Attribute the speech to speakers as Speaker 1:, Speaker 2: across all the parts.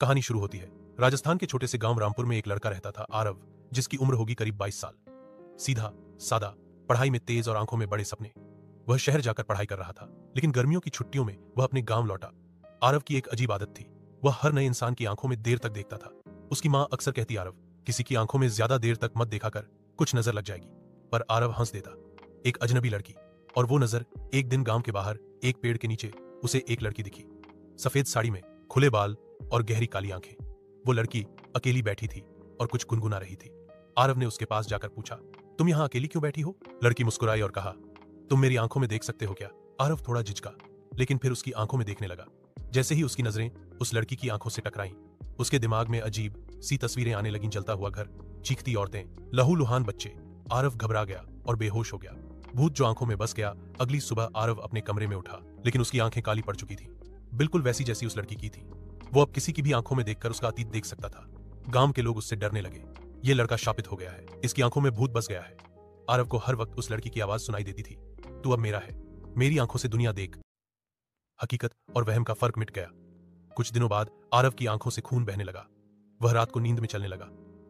Speaker 1: कहानी शुरू होती है। राजस्थान के छोटे से गांव रामपुर में एक लड़का रहता था, आरव, जिसकी उम्र होगी करीब 22 साल। सीधा सादा, पढ़ाई में तेज और आंखों में बड़े सपने। वह शहर जाकर पढ़ाई कर रहा था, लेकिन गर्मियों की छुट्टियों में वह अपने गांव लौटा। आरव की एक अजीब आदत थी, वह हर नए इंसान की आंखों में देर तक देखता था। उसकी माँ अक्सर कहती, आरव, किसी की आंखों में ज्यादा देर तक मत देखा कर, कुछ नजर लग जाएगी। पर आरव हंस देता। एक अजनबी लड़की, और वो नजर एक दिन गांव के बाहर एक पेड़ के नीचे उसे एक लड़की दिखी। सफेद साड़ी में, खुले बाल और गहरी काली आंखें। वो लड़की अकेली बैठी थी और कुछ गुनगुना रही थी। आरव ने उसके पास जाकर पूछा, तुम यहाँ अकेली क्यों बैठी हो? लड़की मुस्कुराई और कहा, तुम मेरी आंखों में देख सकते हो क्या? आरव थोड़ा झिझका, लेकिन फिर उसकी आंखों में देखने लगा। जैसे ही उसकी नजरें उस लड़की की आंखों से टकराईं, उसके दिमाग में अजीब सी तस्वीरें आने लगीं। जलता हुआ घर, चीखती औरतें, लहूलुहान बच्चे। आरव घबरा गया और बेहोश हो गया। भूत जो आंखों में बस गया। अगली सुबह आरव अपने कमरे में उठा, लेकिन उसकी आंखें काली पड़ चुकी थी, बिल्कुल वैसी जैसी उस लड़की की थी। वो अब किसी की भी आंखों में देखकर उसका अतीत देख सकता था। गांव के लोग उससे डरने लगे। ये लड़का शापित हो गया है, इसकी आंखों में भूत बस गया है। आरव को हर वक्त उस लड़की की आवाज सुनाई देती थी, तू अब मेरा है, मेरी आंखों से दुनिया देख। हकीकत और वहम का फर्क मिट गया। कुछ दिनों बाद आरव की आंखों से खून बहने लगा। वह रात को नींद में चलने लगा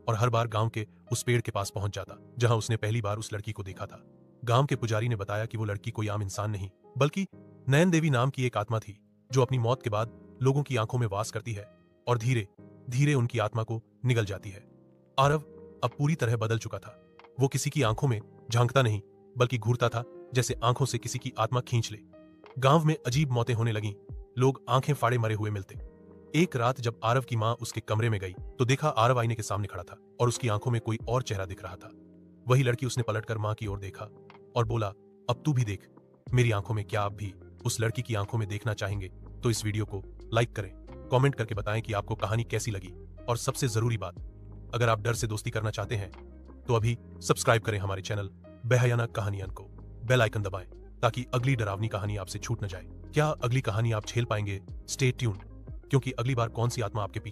Speaker 1: और हर बार गांव के उस पेड़ के पास पहुंच जाता जहां उसने पहली बार उस लड़की को देखा था। गांव के पुजारी ने बताया कि वो लड़की कोई आम इंसान नहीं, बल्कि नयन देवी नाम की एक आत्मा थी, जो अपनी मौत के बाद लोगों की आंखों में वास करती है और धीरे धीरे उनकी आत्मा को निगल जाती है। आरव अब पूरी तरह बदल चुका था। वो किसी की आंखों में झांकता नहीं, बल्कि घूरता था, जैसे आंखों से किसी की आत्मा खींच ले। गांव में अजीब मौतें होने लगीं। लोग आंखें फाड़े मरे हुए मिलते। एक रात जब आरव की मां उसके कमरे में गई तो देखा आरव आईने के सामने खड़ा था और उसकी आंखों में कोई और चेहरा दिख रहा था। वही लड़की। उसने पलटकर मां की ओर देखा और बोला, अब तू भी देख मेरी आंखों में। क्या आप भी उस लड़की की आंखों में देखना चाहेंगे? तो इस वीडियो को लाइक करें, कमेंट करके बताएं कि आपको कहानी कैसी लगी। और सबसे जरूरी बात, अगर आप डर से दोस्ती करना चाहते हैं तो अभी सब्सक्राइब करें हमारे चैनल बेहयाना कहानियां को। बेल आइकन दबाएं ताकि अगली डरावनी कहानी आपसे छूट न जाए। क्या अगली कहानी आप झेल पाएंगे? स्टे ट्यून्ड, क्योंकि अगली बार कौन सी आत्मा आपके पीछे